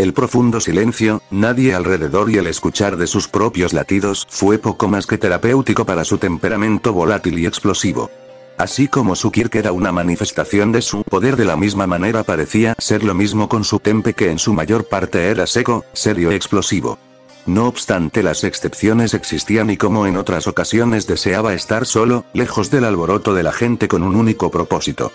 El profundo silencio, nadie alrededor y el escuchar de sus propios latidos fue poco más que terapéutico para su temperamento volátil y explosivo. Así como su Kirk era una manifestación de su poder, de la misma manera parecía ser lo mismo con su tempe, que en su mayor parte era seco, serio y explosivo. No obstante, las excepciones existían y como en otras ocasiones deseaba estar solo, lejos del alboroto de la gente con un único propósito.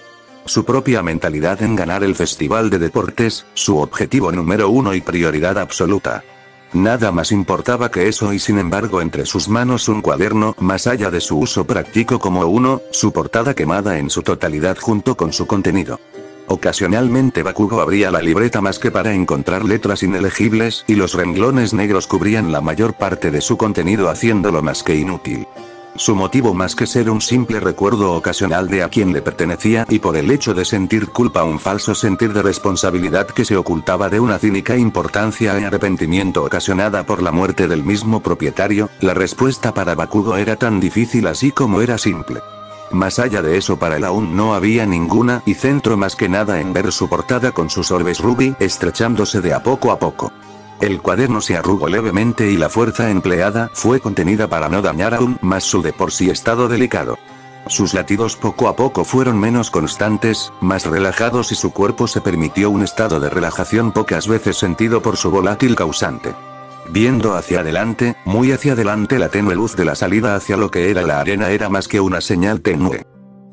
Su propia mentalidad en ganar el festival de deportes, su objetivo número uno y prioridad absoluta. Nada más importaba que eso, y sin embargo entre sus manos un cuaderno, más allá de su uso práctico como uno, su portada quemada en su totalidad junto con su contenido. Ocasionalmente Bakugo abría la libreta más que para encontrar letras inelegibles, y los renglones negros cubrían la mayor parte de su contenido haciéndolo más que inútil. Su motivo, más que ser un simple recuerdo ocasional de a quien le pertenecía, y por el hecho de sentir culpa, un falso sentir de responsabilidad que se ocultaba de una cínica importancia y arrepentimiento ocasionada por la muerte del mismo propietario, la respuesta para Bakugo era tan difícil así como era simple. Más allá de eso para él aún no había ninguna, y centró más que nada en ver su portada con sus orbes rubí estrechándose de a poco. El cuaderno se arrugó levemente y la fuerza empleada fue contenida para no dañar aún más su de por sí estado delicado. Sus latidos poco a poco fueron menos constantes, más relajados, y su cuerpo se permitió un estado de relajación pocas veces sentido por su volátil causante. Viendo hacia adelante, muy hacia adelante, la tenue luz de la salida hacia lo que era la arena era más que una señal tenue.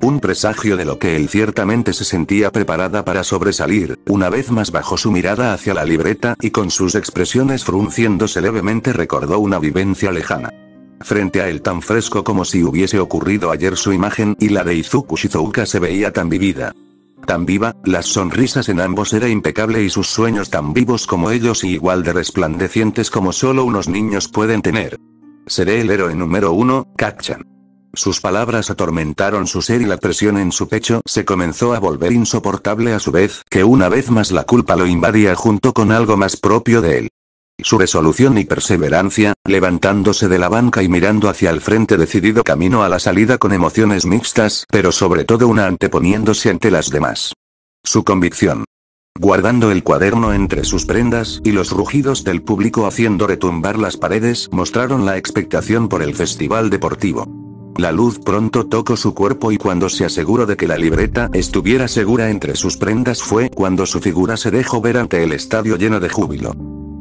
Un presagio de lo que él ciertamente se sentía preparada para sobresalir. Una vez más bajó su mirada hacia la libreta, y con sus expresiones frunciéndose levemente recordó una vivencia lejana. Frente a él, tan fresco como si hubiese ocurrido ayer, su imagen y la de Izuku Shizuoka se veía tan vivida. Tan viva, las sonrisas en ambos era impecable, y sus sueños tan vivos como ellos y igual de resplandecientes como solo unos niños pueden tener. Seré el héroe número uno, Kacchan. Sus palabras atormentaron su ser y la presión en su pecho se comenzó a volver insoportable a su vez, que una vez más la culpa lo invadía junto con algo más propio de él. Su resolución y perseverancia, levantándose de la banca y mirando hacia el frente decidido camino a la salida con emociones mixtas, pero sobre todo una anteponiéndose ante las demás. Su convicción. Guardando el cuaderno entre sus prendas, y los rugidos del público haciendo retumbar las paredes mostraron la expectación por el festival deportivo. La luz pronto tocó su cuerpo, y cuando se aseguró de que la libreta estuviera segura entre sus prendas fue cuando su figura se dejó ver ante el estadio lleno de júbilo.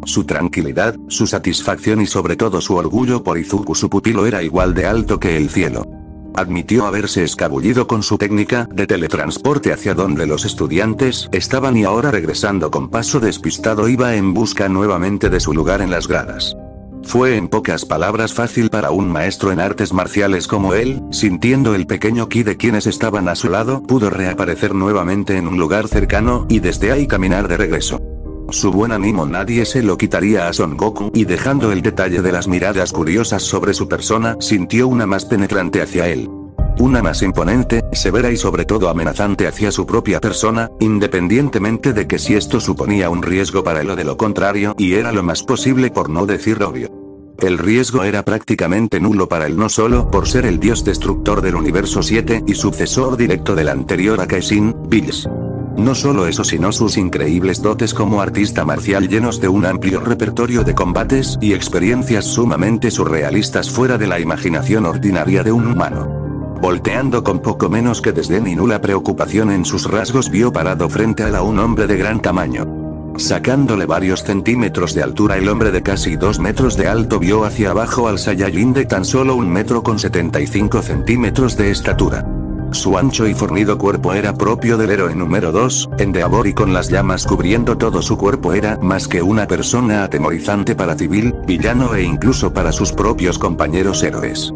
Su tranquilidad, su satisfacción y sobre todo su orgullo por Izuku, su pupilo, era igual de alto que el cielo. Admitió haberse escabullido con su técnica de teletransporte hacia donde los estudiantes estaban, y ahora regresando con paso despistado iba en busca nuevamente de su lugar en las gradas. Fue en pocas palabras fácil para un maestro en artes marciales como él, sintiendo el pequeño ki de quienes estaban a su lado, pudo reaparecer nuevamente en un lugar cercano, y desde ahí caminar de regreso. Su buen ánimo nadie se lo quitaría a Son Goku, y dejando el detalle de las miradas curiosas sobre su persona, sintió una más penetrante hacia él. Una más imponente, severa y sobre todo amenazante hacia su propia persona, independientemente de que si esto suponía un riesgo para él o de lo contrario, y era lo más posible por no decir obvio. El riesgo era prácticamente nulo para él, no solo por ser el dios destructor del universo 7 y sucesor directo del anterior a Kaizen, Bills. No solo eso, sino sus increíbles dotes como artista marcial llenos de un amplio repertorio de combates y experiencias sumamente surrealistas fuera de la imaginación ordinaria de un humano. Volteando con poco menos que desdén y nula preocupación en sus rasgos, vio parado frente a un hombre de gran tamaño. Sacándole varios centímetros de altura, el hombre de casi 2 metros de alto vio hacia abajo al Saiyajin de tan solo 1 metro con 75 centímetros de estatura. Su ancho y fornido cuerpo era propio del héroe número 2, Endeavor, y con las llamas cubriendo todo su cuerpo era más que una persona atemorizante para civil, villano e incluso para sus propios compañeros héroes.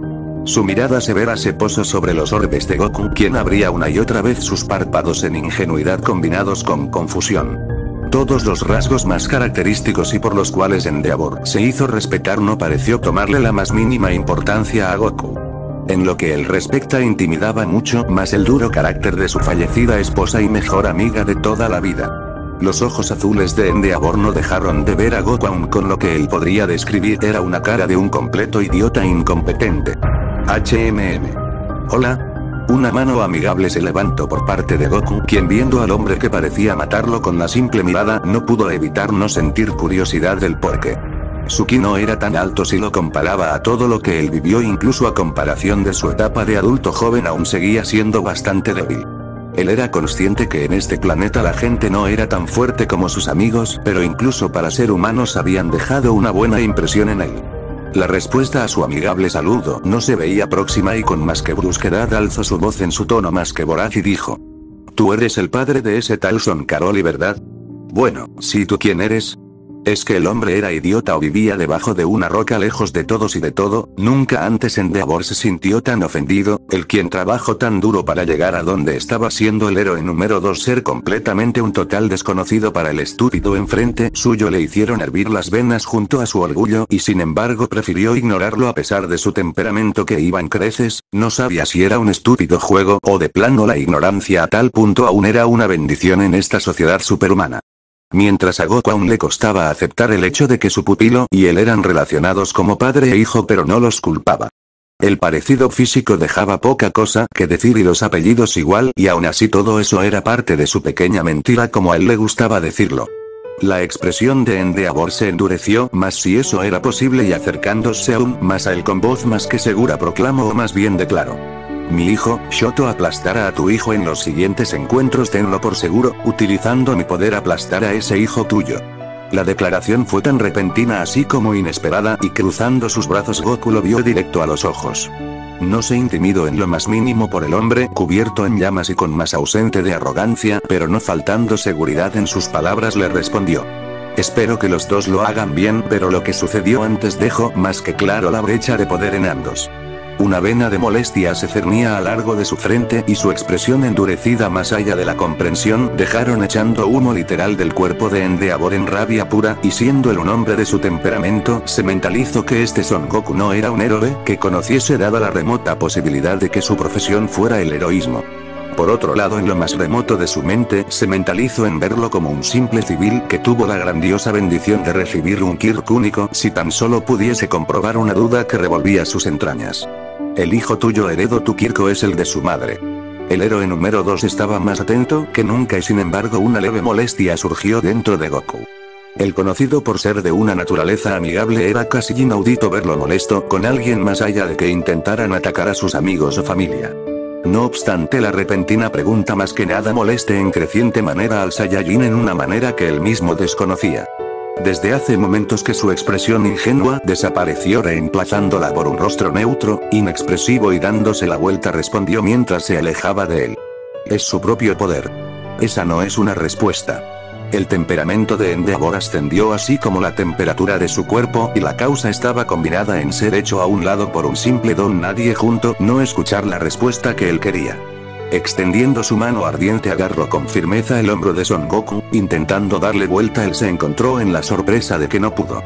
Su mirada severa se posó sobre los orbes de Goku, quien abría una y otra vez sus párpados en ingenuidad combinados con confusión. Todos los rasgos más característicos y por los cuales Endeavor se hizo respetar no pareció tomarle la más mínima importancia a Goku. En lo que él respecta, intimidaba mucho más el duro carácter de su fallecida esposa y mejor amiga de toda la vida. Los ojos azules de Endeavor no dejaron de ver a Goku, aun con lo que él podría describir era una cara de un completo idiota incompetente. HMM. Hola. Una mano amigable se levantó por parte de Goku, quien viendo al hombre que parecía matarlo con la simple mirada, no pudo evitar no sentir curiosidad del porqué. Su ki no era tan alto si lo comparaba a todo lo que él vivió, incluso a comparación de su etapa de adulto joven aún seguía siendo bastante débil. Él era consciente que en este planeta la gente no era tan fuerte como sus amigos, pero incluso para ser humanos habían dejado una buena impresión en él. La respuesta a su amigable saludo no se veía próxima y con más que brusquedad alzó su voz en su tono más que voraz y dijo: «Tú eres el padre de ese tal Son Caroli, ¿verdad? Bueno, si tú quién eres». ¿Es que el hombre era idiota o vivía debajo de una roca lejos de todos y de todo? Nunca antes Endeavor se sintió tan ofendido, el quien trabajó tan duro para llegar a donde estaba siendo el héroe número 2 ser completamente un total desconocido para el estúpido enfrente suyo le hicieron hervir las venas junto a su orgullo y sin embargo prefirió ignorarlo a pesar de su temperamento que iba en creces, no sabía si era un estúpido juego o de plano la ignorancia a tal punto aún era una bendición en esta sociedad superhumana. Mientras a Goku aún le costaba aceptar el hecho de que su pupilo y él eran relacionados como padre e hijo pero no los culpaba. El parecido físico dejaba poca cosa que decir y los apellidos igual y aún así todo eso era parte de su pequeña mentira como a él le gustaba decirlo. La expresión de Endeavor se endureció más si eso era posible y acercándose aún más a él con voz más que segura proclamó o más bien declaró: «Mi hijo, Shoto aplastará a tu hijo en los siguientes encuentros, tenlo por seguro, utilizando mi poder aplastar a ese hijo tuyo». La declaración fue tan repentina así como inesperada y cruzando sus brazos Goku lo vio directo a los ojos. No se intimidó en lo más mínimo por el hombre cubierto en llamas y con más ausente de arrogancia, pero no faltando seguridad en sus palabras le respondió: «Espero que los dos lo hagan bien, pero lo que sucedió antes dejó más que claro la brecha de poder en ambos». Una vena de molestia se cernía a lo largo de su frente y su expresión endurecida más allá de la comprensión dejaron echando humo literal del cuerpo de Endeavor en rabia pura y siendo él un hombre de su temperamento se mentalizó que este Son Goku no era un héroe que conociese dada la remota posibilidad de que su profesión fuera el heroísmo. Por otro lado en lo más remoto de su mente se mentalizó en verlo como un simple civil que tuvo la grandiosa bendición de recibir un Kirk único si tan solo pudiese comprobar una duda que revolvía sus entrañas. El hijo tuyo heredó tu Kirko es el de su madre. El héroe número 2 estaba más atento que nunca y sin embargo una leve molestia surgió dentro de Goku. El conocido por ser de una naturaleza amigable era casi inaudito verlo molesto con alguien más allá de que intentaran atacar a sus amigos o familia. No obstante la repentina pregunta más que nada moleste en creciente manera al Saiyajin en una manera que él mismo desconocía. Desde hace momentos que su expresión ingenua desapareció reemplazándola por un rostro neutro, inexpresivo y dándose la vuelta respondió mientras se alejaba de él: «Es su propio poder». Esa no es una respuesta. El temperamento de Endeavor ascendió así como la temperatura de su cuerpo y la causa estaba combinada en ser hecho a un lado por un simple don nadie junto no escuchar la respuesta que él quería. Extendiendo su mano ardiente agarró con firmeza el hombro de Son Goku, intentando darle vuelta él se encontró en la sorpresa de que no pudo.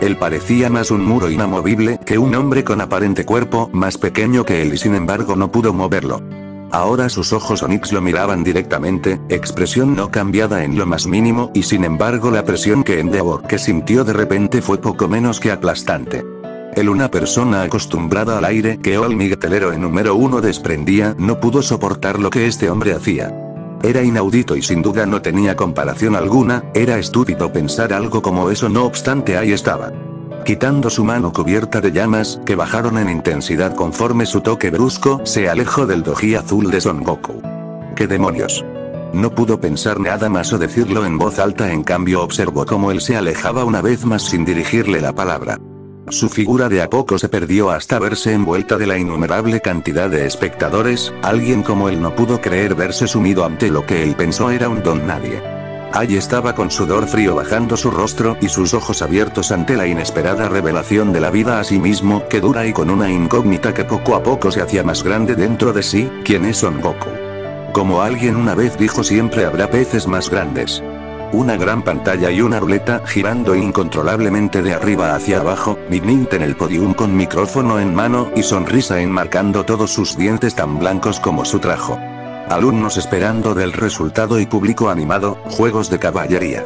Él parecía más un muro inamovible que un hombre con aparente cuerpo más pequeño que él y sin embargo no pudo moverlo. Ahora sus ojos Onix lo miraban directamente, expresión no cambiada en lo más mínimo y sin embargo la presión que Endeavor que sintió de repente fue poco menos que aplastante. Él una persona acostumbrada al aire que All-Might el héroe número 1 desprendía no pudo soportar lo que este hombre hacía. Era inaudito y sin duda no tenía comparación alguna, era estúpido pensar algo como eso no obstante ahí estaba. Quitando su mano cubierta de llamas, que bajaron en intensidad conforme su toque brusco se alejó del doji azul de Son Goku. ¿Qué demonios? No pudo pensar nada más o decirlo en voz alta en cambio observó cómo él se alejaba una vez más sin dirigirle la palabra. Su figura de a poco se perdió hasta verse envuelta de la innumerable cantidad de espectadores, alguien como él no pudo creer verse sumido ante lo que él pensó era un don nadie. Allí estaba con sudor frío bajando su rostro y sus ojos abiertos ante la inesperada revelación de la vida a sí mismo que dura y con una incógnita que poco a poco se hacía más grande dentro de sí, ¿quién es Son Goku? Como alguien una vez dijo siempre habrá peces más grandes. Una gran pantalla y una ruleta girando incontrolablemente de arriba hacia abajo, Midnight en el podium con micrófono en mano y sonrisa enmarcando todos sus dientes tan blancos como su trajo. Alumnos esperando del resultado y público animado, juegos de caballería.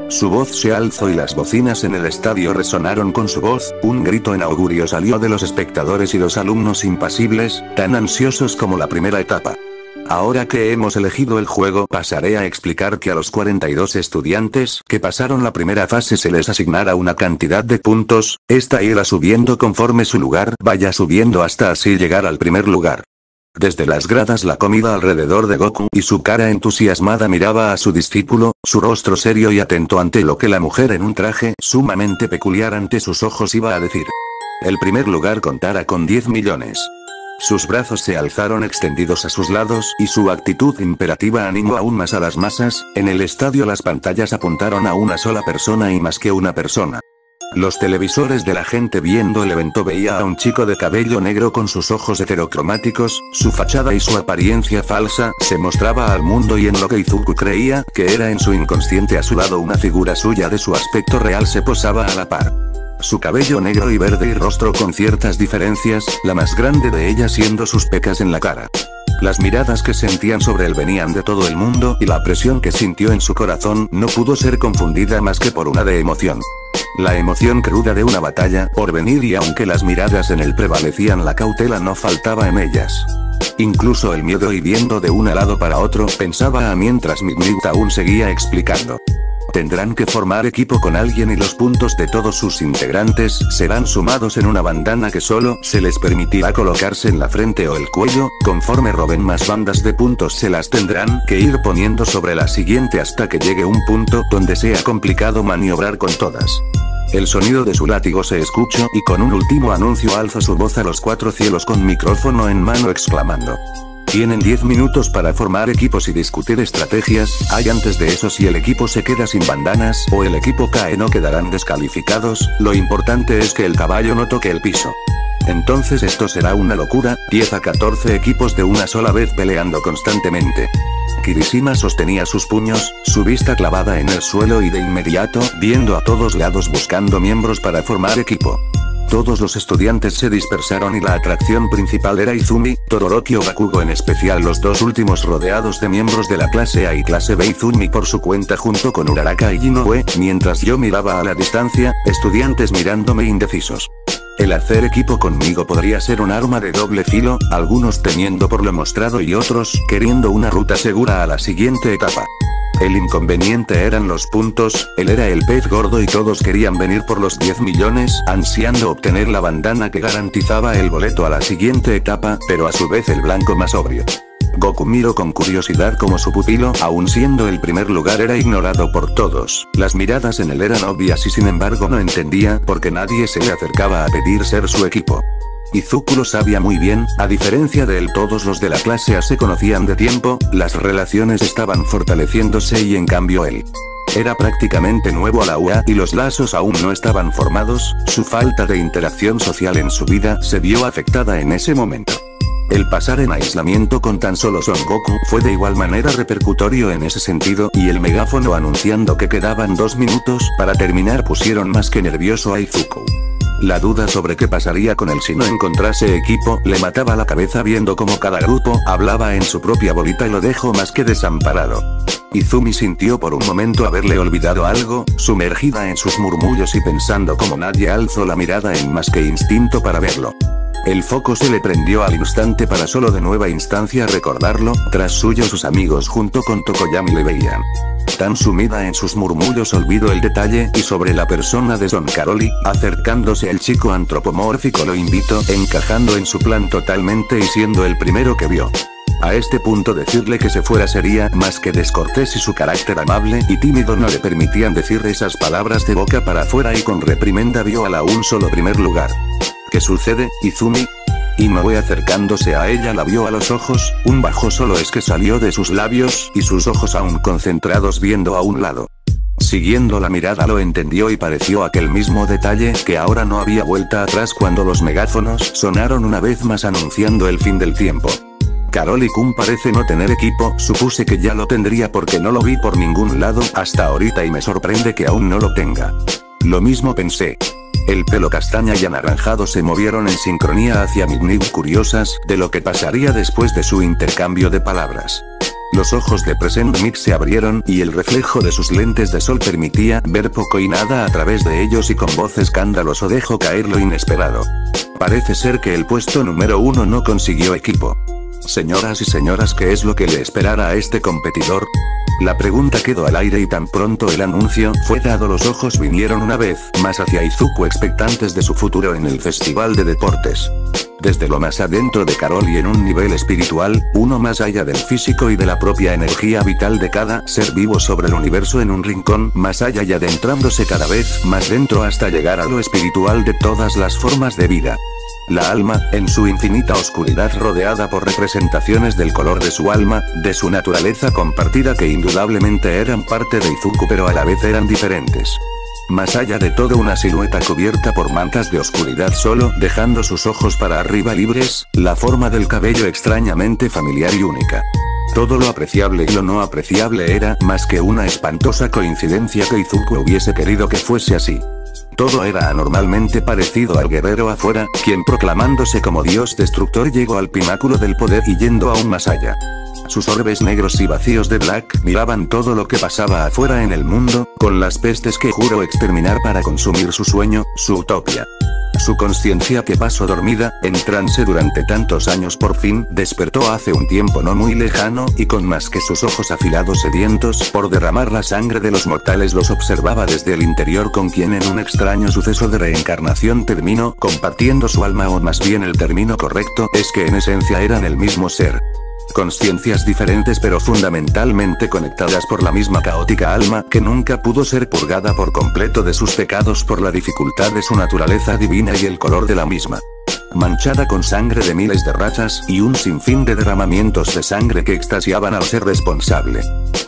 Su voz se alzó y las bocinas en el estadio resonaron con su voz, un grito en augurio salió de los espectadores y los alumnos impasibles, tan ansiosos como la primera etapa. Ahora que hemos elegido el juego, pasaré a explicar que a los 42 estudiantes que pasaron la primera fase se les asignará una cantidad de puntos, esta irá subiendo conforme su lugar vaya subiendo hasta así llegar al primer lugar. Desde las gradas la comida alrededor de Goku y su cara entusiasmada miraba a su discípulo, su rostro serio y atento ante lo que la mujer en un traje sumamente peculiar ante sus ojos iba a decir. El primer lugar contará con 10 millones. Sus brazos se alzaron extendidos a sus lados y su actitud imperativa animó aún más a las masas, en el estadio las pantallas apuntaron a una sola persona y más que una persona. Los televisores de la gente viendo el evento veía a un chico de cabello negro con sus ojos heterocromáticos, su fachada y su apariencia falsa, se mostraba al mundo y en lo que Izuku creía que era en su inconsciente a su lado una figura suya de su aspecto real se posaba a la par. Su cabello negro y verde y rostro con ciertas diferencias, la más grande de ellas siendo sus pecas en la cara. Las miradas que sentían sobre él venían de todo el mundo y la presión que sintió en su corazón no pudo ser confundida más que por una de emoción. La emoción cruda de una batalla por venir y aunque las miradas en él prevalecían la cautela no faltaba en ellas. Incluso el miedo y viendo de un lado para otro pensaba mientras Midnight aún seguía explicando. Tendrán que formar equipo con alguien y los puntos de todos sus integrantes serán sumados en una bandana que solo se les permitirá colocarse en la frente o el cuello, conforme roben más bandas de puntos se las tendrán que ir poniendo sobre la siguiente hasta que llegue un punto donde sea complicado maniobrar con todas. El sonido de su látigo se escuchó y con un último anuncio alzó su voz a los 4 cielos con micrófono en mano exclamando. Tienen 10 minutos para formar equipos y discutir estrategias, hay antes de eso si el equipo se queda sin bandanas o el equipo cae no quedarán descalificados, lo importante es que el caballo no toque el piso. Entonces esto será una locura, 10 a 14 equipos de una sola vez peleando constantemente. Kirishima sostenía sus puños, su vista clavada en el suelo y de inmediato, viendo a todos lados buscando miembros para formar equipo. Todos los estudiantes se dispersaron y la atracción principal era Izumi, Todoroki o Bakugo en especial los dos últimos rodeados de miembros de la clase A y clase B Izumi por su cuenta junto con Uraraka y Inoue, mientras yo miraba a la distancia, estudiantes mirándome indecisos. El hacer equipo conmigo podría ser un arma de doble filo, algunos temiendo por lo mostrado y otros queriendo una ruta segura a la siguiente etapa. El inconveniente eran los puntos, él era el pez gordo y todos querían venir por los 10 millones, ansiando obtener la bandana que garantizaba el boleto a la siguiente etapa, pero a su vez el blanco más obvio. Goku miró con curiosidad como su pupilo, aun siendo el primer lugar era ignorado por todos, las miradas en él eran obvias y sin embargo no entendía por qué nadie se le acercaba a pedir ser su equipo. Izuku lo sabía muy bien, a diferencia de él todos los de la clase A se conocían de tiempo, las relaciones estaban fortaleciéndose y en cambio él era prácticamente nuevo a la UA y los lazos aún no estaban formados, su falta de interacción social en su vida se vio afectada en ese momento. El pasar en aislamiento con tan solo Son Goku fue de igual manera repercutorio en ese sentido y el megáfono anunciando que quedaban 2 minutos para terminar pusieron más que nervioso a Izuku. La duda sobre qué pasaría con él si no encontrase equipo le mataba la cabeza viendo como cada grupo hablaba en su propia bolita y lo dejó más que desamparado. Izumi sintió por un momento haberle olvidado algo, sumergida en sus murmullos y pensando como nadie alzó la mirada en más que instinto para verlo. El foco se le prendió al instante para solo de nueva instancia recordarlo, tras suyo sus amigos junto con Tokoyami le veían. Tan sumida en sus murmullos olvidó el detalle y sobre la persona de Son Caroli, acercándose el chico antropomórfico lo invitó, encajando en su plan totalmente y siendo el primero que vio. A este punto decirle que se fuera sería más que descortés y su carácter amable y tímido no le permitían decir esas palabras de boca para afuera y con reprimenda vio a la un solo primer lugar. ¿Qué sucede, Izumi? Inoue acercándose a ella la vio a los ojos, un bajo solo es que salió de sus labios y sus ojos aún concentrados viendo a un lado. Siguiendo la mirada lo entendió y pareció aquel mismo detalle que ahora no había vuelta atrás cuando los megáfonos sonaron una vez más anunciando el fin del tiempo. Caroli-kun parece no tener equipo, supuse que ya lo tendría porque no lo vi por ningún lado hasta ahorita y me sorprende que aún no lo tenga. Lo mismo pensé. El pelo castaña y anaranjado se movieron en sincronía hacia Midnight curiosas de lo que pasaría después de su intercambio de palabras. Los ojos de Present Mix se abrieron y el reflejo de sus lentes de sol permitía ver poco y nada a través de ellos y con voz escandaloso dejó caer lo inesperado. Parece ser que el puesto número 1 no consiguió equipo. Señoras y señoras, ¿qué es lo que le esperara a este competidor? La pregunta quedó al aire y tan pronto el anuncio fue dado, los ojos vinieron una vez más hacia Izuku expectantes de su futuro en el festival de deportes. Desde lo más adentro de Carol y en un nivel espiritual, uno más allá del físico y de la propia energía vital de cada ser vivo sobre el universo, en un rincón más allá y adentrándose cada vez más dentro hasta llegar a lo espiritual de todas las formas de vida. La alma, en su infinita oscuridad, rodeada por representaciones del color de su alma, de su naturaleza compartida, que indudablemente eran parte de Izuku pero a la vez eran diferentes. Más allá de todo, una silueta cubierta por mantas de oscuridad solo dejando sus ojos para arriba libres, la forma del cabello extrañamente familiar y única. Todo lo apreciable y lo no apreciable era más que una espantosa coincidencia que Izuku hubiese querido que fuese así. Todo era anormalmente parecido al guerrero afuera, quien proclamándose como dios destructor llegó al pináculo del poder y yendo aún más allá. Sus orbes negros y vacíos de Black miraban todo lo que pasaba afuera en el mundo, con las pestes que juró exterminar para consumir su sueño, su utopía. Su conciencia, que pasó dormida, en trance durante tantos años, por fin despertó hace un tiempo no muy lejano, y con más que sus ojos afilados sedientos por derramar la sangre de los mortales los observaba desde el interior, con quien en un extraño suceso de reencarnación terminó compartiendo su alma, o más bien el término correcto es que en esencia eran el mismo ser. Conciencias diferentes pero fundamentalmente conectadas por la misma caótica alma que nunca pudo ser purgada por completo de sus pecados por la dificultad de su naturaleza divina y el color de la misma. Manchada con sangre de miles de razas y un sinfín de derramamientos de sangre que extasiaban al ser responsable.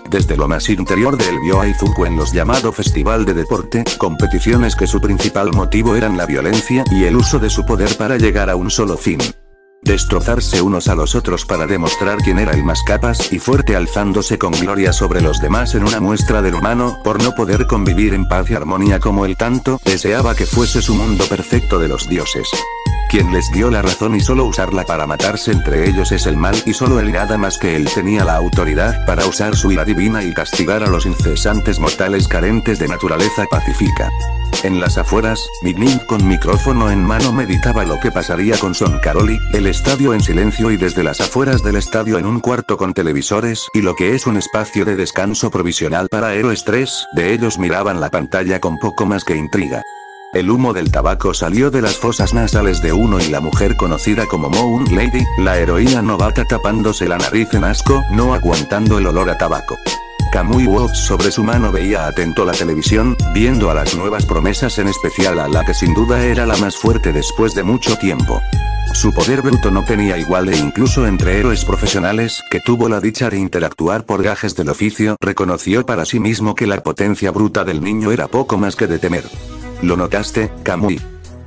Desde lo más interior de él vio a Izuku en los llamados festival de deporte, competiciones que su principal motivo eran la violencia y el uso de su poder para llegar a un solo fin: destrozarse unos a los otros para demostrar quién era el más capaz y fuerte, alzándose con gloria sobre los demás en una muestra del humano por no poder convivir en paz y armonía como él tanto deseaba que fuese su mundo perfecto de los dioses. Quien les dio la razón y solo usarla para matarse entre ellos es el mal, y solo él y nada más que él tenía la autoridad para usar su ira divina y castigar a los incesantes mortales carentes de naturaleza pacífica. En las afueras, Midnight con micrófono en mano meditaba lo que pasaría con Son Caroli, el estadio en silencio, y desde las afueras del estadio en un cuarto con televisores y lo que es un espacio de descanso provisional para héroes, 3 de ellos miraban la pantalla con poco más que intriga. El humo del tabaco salió de las fosas nasales de uno y la mujer conocida como Moon Lady, la heroína novata, tapándose la nariz en asco, no aguantando el olor a tabaco. Kamui Watch sobre su mano veía atento la televisión, viendo a las nuevas promesas, en especial a la que sin duda era la más fuerte después de mucho tiempo. Su poder bruto no tenía igual, e incluso entre héroes profesionales que tuvo la dicha de interactuar por gajes del oficio, reconoció para sí mismo que la potencia bruta del niño era poco más que de temer. ¿Lo notaste, Kamui?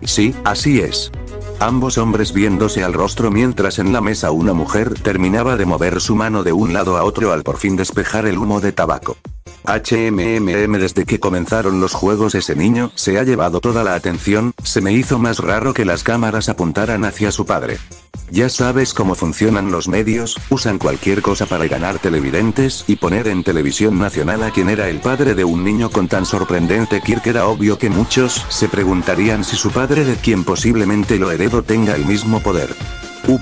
Sí, así es. Ambos hombres viéndose al rostro mientras en la mesa una mujer terminaba de mover su mano de un lado a otro al por fin despejar el humo de tabaco. Desde que comenzaron los juegos ese niño se ha llevado toda la atención, se me hizo más raro que las cámaras apuntaran hacia su padre. Ya sabes cómo funcionan los medios, usan cualquier cosa para ganar televidentes y poner en televisión nacional a quien era el padre de un niño con tan sorprendente Kirk. Era obvio que muchos se preguntarían si su padre, de quien posiblemente lo heredó, tenga el mismo poder.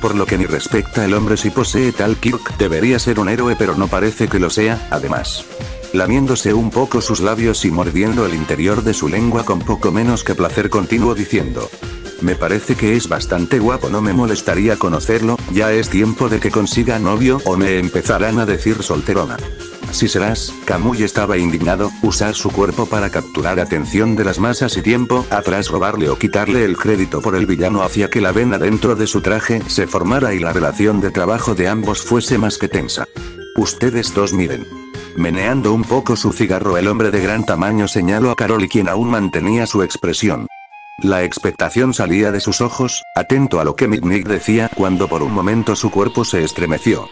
Por lo que ni respecta el hombre, si posee tal Kirk, debería ser un héroe, pero no parece que lo sea, además. Lamiéndose un poco sus labios y mordiendo el interior de su lengua con poco menos que placer, continuó diciendo: me parece que es bastante guapo, no me molestaría conocerlo, ya es tiempo de que consiga novio o me empezarán a decir solterona. Si serás, Kamui estaba indignado, usar su cuerpo para capturar atención de las masas y tiempo atrás robarle o quitarle el crédito por el villano hacía que la vena dentro de su traje se formara y la relación de trabajo de ambos fuese más que tensa. Ustedes dos miren. Meneando un poco su cigarro, el hombre de gran tamaño señaló a Carol, quien aún mantenía su expresión. La expectación salía de sus ojos, atento a lo que Midnight decía, cuando por un momento su cuerpo se estremeció.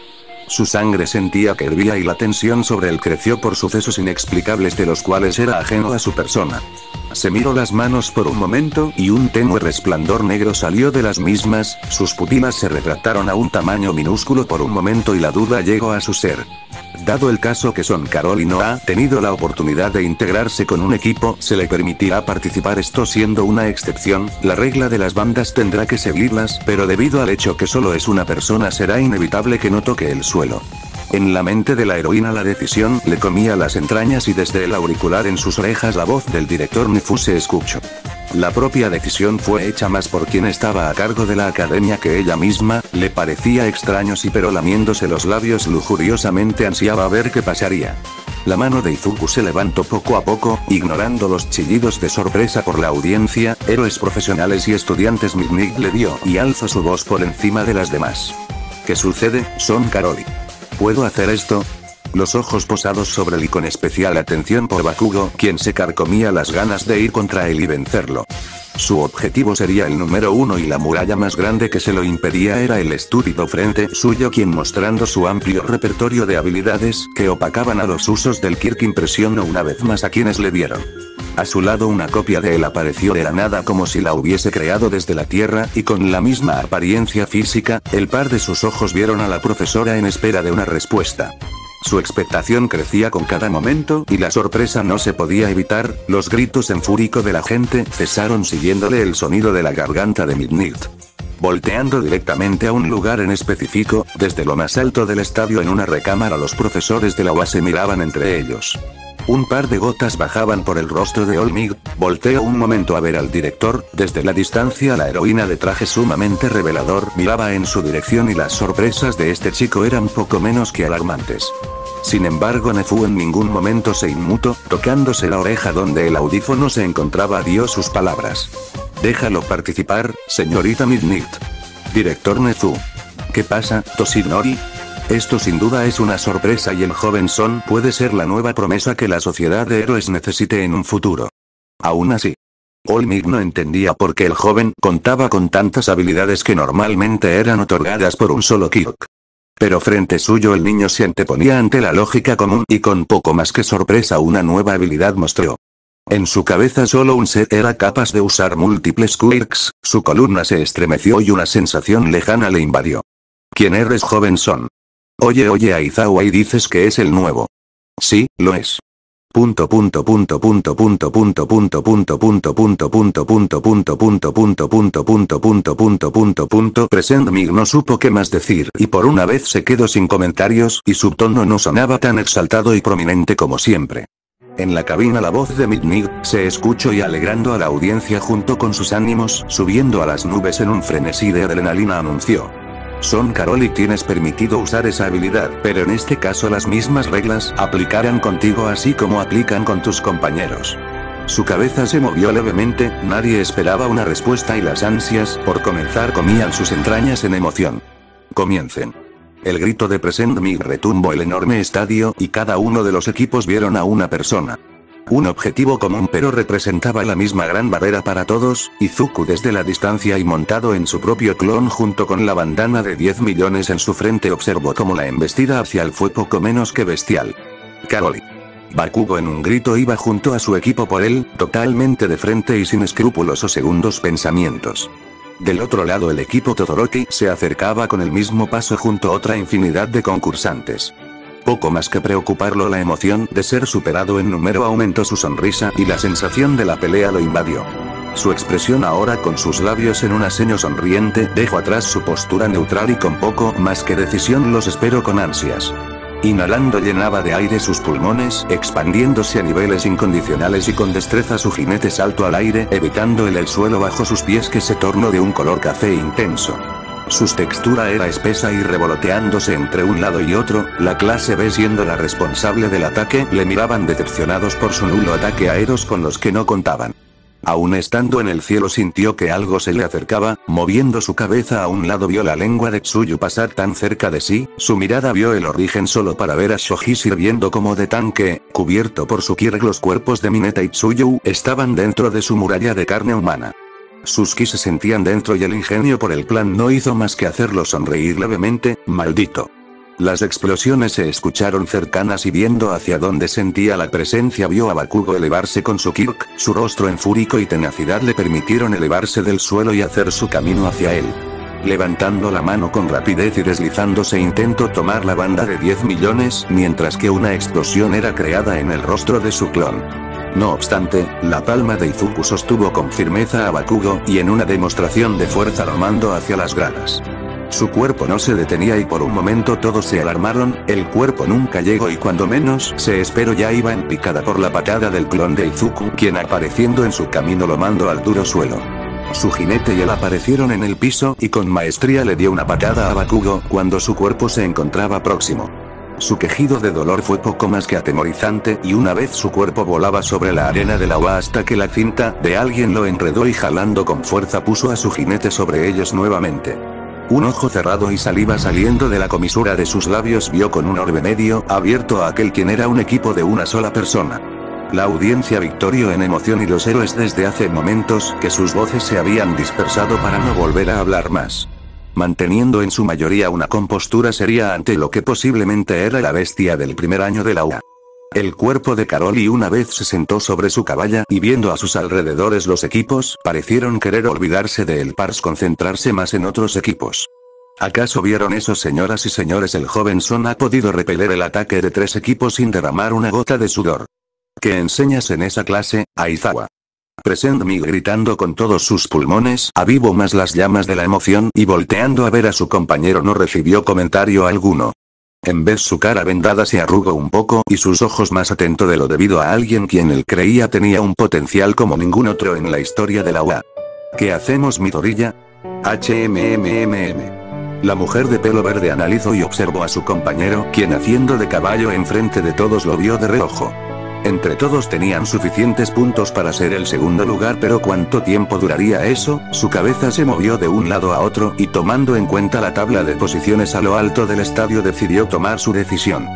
Su sangre sentía que hervía y la tensión sobre él creció por sucesos inexplicables de los cuales era ajeno a su persona. Se miró las manos por un momento y un tenue resplandor negro salió de las mismas, sus pupilas se retractaron a un tamaño minúsculo por un momento y la duda llegó a su ser. Dado el caso que Son Caroli no ha tenido la oportunidad de integrarse con un equipo, se le permitirá participar, esto siendo una excepción, la regla de las bandas tendrá que seguirlas, pero debido al hecho que solo es una persona será inevitable que no toque el suelo. En la mente de la heroína la decisión le comía las entrañas y desde el auricular en sus orejas la voz del director Nefu se escuchó. La propia decisión fue hecha más por quien estaba a cargo de la academia que ella misma, le parecía extraño sí, pero lamiéndose los labios lujuriosamente ansiaba ver qué pasaría. La mano de Izuku se levantó poco a poco, ignorando los chillidos de sorpresa por la audiencia, héroes profesionales y estudiantes. Midnight le dio y alzó su voz por encima de las demás. ¿Qué sucede, Son Caroli? ¿Puedo hacer esto? Los ojos posados sobre él y con especial atención por Bakugo, quien se carcomía las ganas de ir contra él y vencerlo. Su objetivo sería el número 1 y la muralla más grande que se lo impedía era el estúpido frente suyo, quien mostrando su amplio repertorio de habilidades que opacaban a los usos del Kirk impresionó una vez más a quienes le vieron. A su lado una copia de él apareció de la nada como si la hubiese creado desde la tierra y con la misma apariencia física, el par de sus ojos vieron a la profesora en espera de una respuesta. Su expectación crecía con cada momento y la sorpresa no se podía evitar, los gritos en fúrico de la gente cesaron siguiéndole el sonido de la garganta de Midnight. Volteando directamente a un lugar en específico, desde lo más alto del estadio en una recámara los profesores de la UA se miraban entre ellos. Un par de gotas bajaban por el rostro de All Might, volteó un momento a ver al director, desde la distancia la heroína de traje sumamente revelador miraba en su dirección y las sorpresas de este chico eran poco menos que alarmantes. Sin embargo Nefu en ningún momento se inmutó, tocándose la oreja donde el audífono se encontraba dio sus palabras. Déjalo participar, señorita Midnight. Director Nefu. ¿Qué pasa, Toshinori? Esto sin duda es una sorpresa y el joven Son puede ser la nueva promesa que la sociedad de héroes necesite en un futuro. Aún así, All Might no entendía por qué el joven contaba con tantas habilidades que normalmente eran otorgadas por un solo Kirk. Pero frente suyo el niño se anteponía ante la lógica común y con poco más que sorpresa una nueva habilidad mostró. En su cabeza solo un ser era capaz de usar múltiples quirks, su columna se estremeció y una sensación lejana le invadió. ¿Quién eres, joven Son? Oye Aizawa, y dices que es el nuevo. Sí, lo es. Present Mig no supo qué más decir y por una vez se quedó sin comentarios y su tono no sonaba tan exaltado y prominente como siempre. En la cabina la voz de Midnight se escuchó y alegrando a la audiencia junto con sus ánimos subiendo a las nubes en un frenesí de adrenalina anunció. Son Caroli, tienes permitido usar esa habilidad, pero en este caso las mismas reglas aplicarán contigo así como aplican con tus compañeros. Su cabeza se movió levemente, nadie esperaba una respuesta y las ansias por comenzar comían sus entrañas en emoción. Comiencen. El grito de Present Mig retumbó el enorme estadio y cada uno de los equipos vieron a una persona. Un objetivo común pero representaba la misma gran barrera para todos, Izuku desde la distancia y montado en su propio clon junto con la bandana de 10 millones en su frente observó cómo la embestida hacia él fue poco menos que bestial. Caroli. Bakugo en un grito iba junto a su equipo por él, totalmente de frente y sin escrúpulos o segundos pensamientos. Del otro lado el equipo Todoroki se acercaba con el mismo paso junto a otra infinidad de concursantes. Poco más que preocuparlo la emoción de ser superado en número aumentó su sonrisa y la sensación de la pelea lo invadió. Su expresión ahora con sus labios en un ceño sonriente dejó atrás su postura neutral y con poco más que decisión los esperó con ansias. Inhalando llenaba de aire sus pulmones, expandiéndose a niveles incondicionales y con destreza su jinete saltó al aire evitando el suelo bajo sus pies que se tornó de un color café intenso. Su textura era espesa y revoloteándose entre un lado y otro, la clase B siendo la responsable del ataque le miraban decepcionados por su nulo ataque aéreos con los que no contaban. Aún estando en el cielo sintió que algo se le acercaba, moviendo su cabeza a un lado vio la lengua de Tsuyu pasar tan cerca de sí, su mirada vio el origen solo para ver a Shoji sirviendo como de tanque, cubierto por su Kirk los cuerpos de Mineta y Tsuyu estaban dentro de su muralla de carne humana. Sus ki se sentían dentro y el ingenio por el plan no hizo más que hacerlo sonreír levemente, maldito. Las explosiones se escucharon cercanas y viendo hacia donde sentía la presencia vio a Bakugo elevarse con su Kirk, su rostro en fúrico y tenacidad le permitieron elevarse del suelo y hacer su camino hacia él. Levantando la mano con rapidez y deslizándose intentó tomar la banda de 10 millones mientras que una explosión era creada en el rostro de su clon. No obstante, la palma de Izuku sostuvo con firmeza a Bakugo y en una demostración de fuerza lo mandó hacia las gradas. Su cuerpo no se detenía y por un momento todos se alarmaron, el cuerpo nunca llegó y cuando menos se esperó ya iba en picada por la patada del clon de Izuku quien apareciendo en su camino lo mandó al duro suelo. Su jinete y él aparecieron en el piso y con maestría le dio una patada a Bakugo cuando su cuerpo se encontraba próximo. Su quejido de dolor fue poco más que atemorizante y una vez su cuerpo volaba sobre la arena del agua hasta que la cinta de alguien lo enredó y jalando con fuerza puso a su jinete sobre ellos nuevamente. Un ojo cerrado y saliva saliendo de la comisura de sus labios vio con un orbe medio abierto a aquel quien era un equipo de una sola persona. La audiencia victorió en emoción y los héroes desde hace momentos que sus voces se habían dispersado para no volver a hablar más. Manteniendo en su mayoría una compostura seria ante lo que posiblemente era la bestia del primer año de la UA. El cuerpo de Caroli una vez se sentó sobre su caballa y viendo a sus alrededores los equipos parecieron querer olvidarse de él para concentrarse más en otros equipos. ¿Acaso vieron eso señoras y señores? El joven Son ha podido repeler el ataque de 3 equipos sin derramar una gota de sudor. ¿Qué enseñas en esa clase, Aizawa? Present Mig gritando con todos sus pulmones, avivó más las llamas de la emoción y volteando a ver a su compañero no recibió comentario alguno. En vez su cara vendada se arrugó un poco y sus ojos más atento de lo debido a alguien quien él creía tenía un potencial como ningún otro en la historia de la UA. ¿Qué hacemos Midoriya? La mujer de pelo verde analizó y observó a su compañero quien haciendo de caballo enfrente de todos lo vio de reojo. Entre todos tenían suficientes puntos para ser el segundo lugar pero ¿cuánto tiempo duraría eso? Su cabeza se movió de un lado a otro y tomando en cuenta la tabla de posiciones a lo alto del estadio decidió tomar su decisión.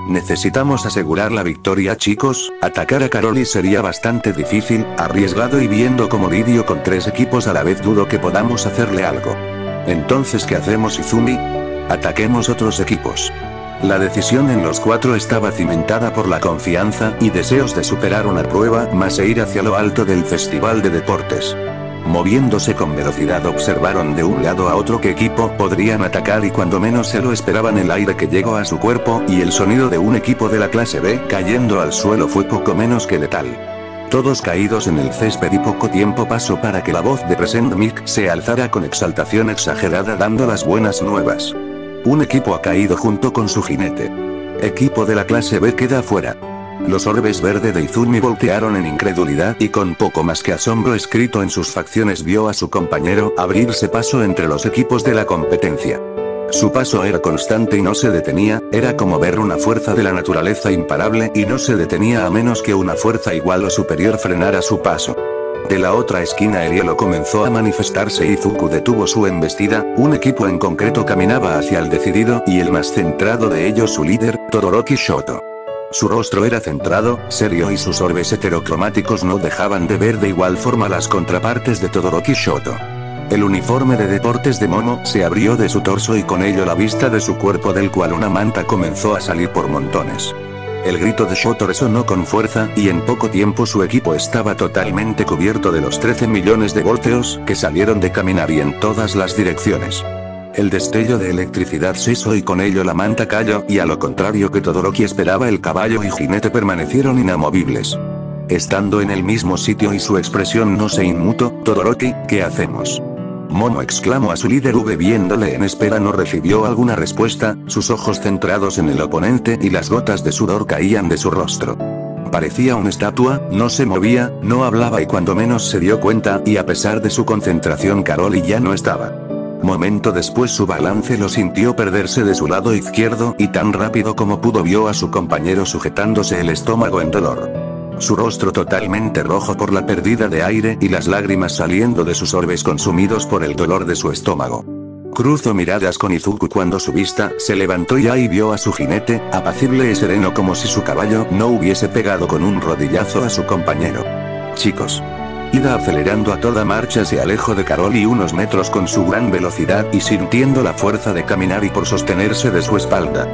Necesitamos asegurar la victoria chicos, atacar a Caroli sería bastante difícil, arriesgado y viendo como lidio con 3 equipos a la vez dudo que podamos hacerle algo. Entonces ¿qué hacemos Izumi? Ataquemos otros equipos. La decisión en los 4 estaba cimentada por la confianza y deseos de superar una prueba más e ir hacia lo alto del festival de deportes. Moviéndose con velocidad observaron de un lado a otro qué equipo podrían atacar y cuando menos se lo esperaban el aire que llegó a su cuerpo y el sonido de un equipo de la clase B cayendo al suelo fue poco menos que letal. Todos caídos en el césped y poco tiempo pasó para que la voz de Present Mic se alzara con exaltación exagerada dando las buenas nuevas. Un equipo ha caído junto con su jinete. Equipo de la clase B queda fuera. Los orbes verde de Izumi voltearon en incredulidad y con poco más que asombro escrito en sus facciones vio a su compañero abrirse paso entre los equipos de la competencia. Su paso era constante y no se detenía, era como ver una fuerza de la naturaleza imparable y no se detenía a menos que una fuerza igual o superior frenara su paso. De la otra esquina el hielo comenzó a manifestarse y Izuku detuvo su embestida, un equipo en concreto caminaba hacia el decidido y el más centrado de ellos su líder, Todoroki Shoto. Su rostro era centrado, serio y sus orbes heterocromáticos no dejaban de ver de igual forma las contrapartes de Todoroki Shoto. El uniforme de deportes de Momo se abrió de su torso y con ello la vista de su cuerpo del cual una manta comenzó a salir por montones. El grito de Shoto resonó con fuerza y en poco tiempo su equipo estaba totalmente cubierto de los 13 millones de voltios que salieron de caminar y en todas las direcciones. El destello de electricidad cesó y con ello la manta cayó y a lo contrario que Todoroki esperaba el caballo y jinete permanecieron inamovibles. Estando en el mismo sitio y su expresión no se inmutó, Todoroki, ¿qué hacemos? Momo exclamó a su líder viéndole en espera no recibió alguna respuesta, sus ojos centrados en el oponente y las gotas de sudor caían de su rostro. Parecía una estatua, no se movía, no hablaba y cuando menos se dio cuenta y a pesar de su concentración Caroli ya no estaba. Momento después su balance lo sintió perderse de su lado izquierdo y tan rápido como pudo vio a su compañero sujetándose el estómago en dolor. Su rostro totalmente rojo por la pérdida de aire y las lágrimas saliendo de sus orbes consumidos por el dolor de su estómago. Cruzó miradas con Izuku cuando su vista se levantó y ahí vio a su jinete, apacible y sereno como si su caballo no hubiese pegado con un rodillazo a su compañero. Chicos. Ida acelerando a toda marcha se alejó de Caroli unos metros con su gran velocidad y sintiendo la fuerza de caminar y por sostenerse de su espalda.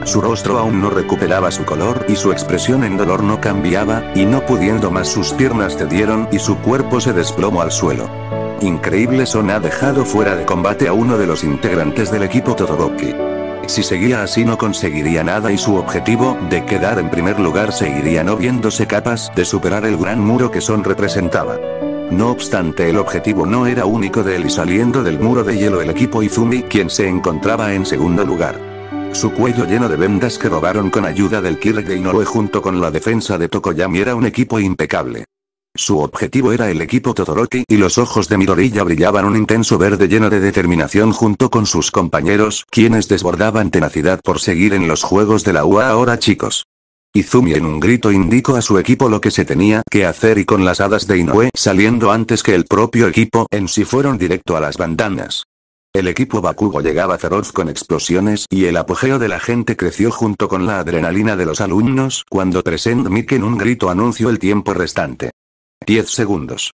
Su rostro aún no recuperaba su color y su expresión en dolor no cambiaba, y no pudiendo más sus piernas cedieron y su cuerpo se desplomó al suelo. Increíble, Son ha dejado fuera de combate a uno de los integrantes del equipo Todoroki. Si seguía así no conseguiría nada y su objetivo, de quedar en primer lugar, seguiría no viéndose capaz de superar el gran muro que Son representaba. No obstante, el objetivo no era único de él, y saliendo del muro de hielo el equipo Izumi, quien se encontraba en segundo lugar. Su cuello lleno de vendas que robaron con ayuda del Kirk de Inoue junto con la defensa de Tokoyami era un equipo impecable. Su objetivo era el equipo Todoroki y los ojos de Midoriya brillaban un intenso verde lleno de determinación junto con sus compañeros, quienes desbordaban tenacidad por seguir en los juegos de la UA. Ahora chicos. Izumi en un grito indicó a su equipo lo que se tenía que hacer y con las hadas de Inoue saliendo antes que el propio equipo en sí fueron directo a las bandanas. El equipo Bakugo llegaba feroz con explosiones y el apogeo de la gente creció junto con la adrenalina de los alumnos cuando Present Mic en un grito anunció el tiempo restante. 10 segundos.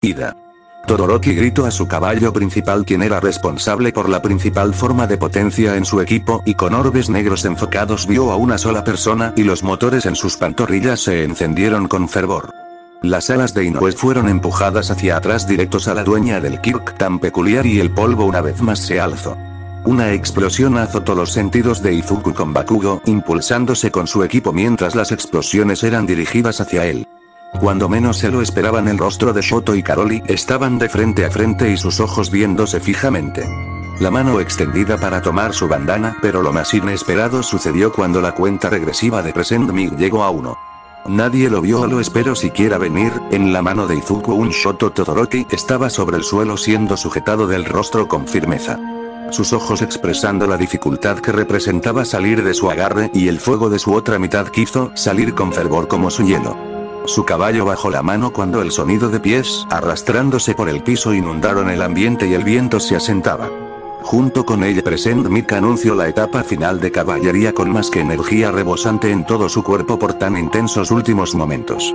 Ida. Todoroki gritó a su caballo principal, quien era responsable por la principal forma de potencia en su equipo, y con orbes negros enfocados vio a una sola persona y los motores en sus pantorrillas se encendieron con fervor. Las alas de Inoue fueron empujadas hacia atrás directos a la dueña del Kirk tan peculiar y el polvo una vez más se alzó. Una explosión azotó los sentidos de Izuku con Bakugo impulsándose con su equipo mientras las explosiones eran dirigidas hacia él. Cuando menos se lo esperaban, el rostro de Shoto y Caroli estaban de frente a frente y sus ojos viéndose fijamente. La mano extendida para tomar su bandana, pero lo más inesperado sucedió cuando la cuenta regresiva de Present Mic llegó a 1. Nadie lo vio o lo esperó siquiera venir. En la mano de Izuku un Shoto Todoroki estaba sobre el suelo siendo sujetado del rostro con firmeza. Sus ojos expresando la dificultad que representaba salir de su agarre y el fuego de su otra mitad quiso salir con fervor como su hielo. Su caballo bajó la mano cuando el sonido de pies arrastrándose por el piso inundaron el ambiente y el viento se asentaba. Junto con ella Present Mic anunció la etapa final de caballería con más que energía rebosante en todo su cuerpo por tan intensos últimos momentos.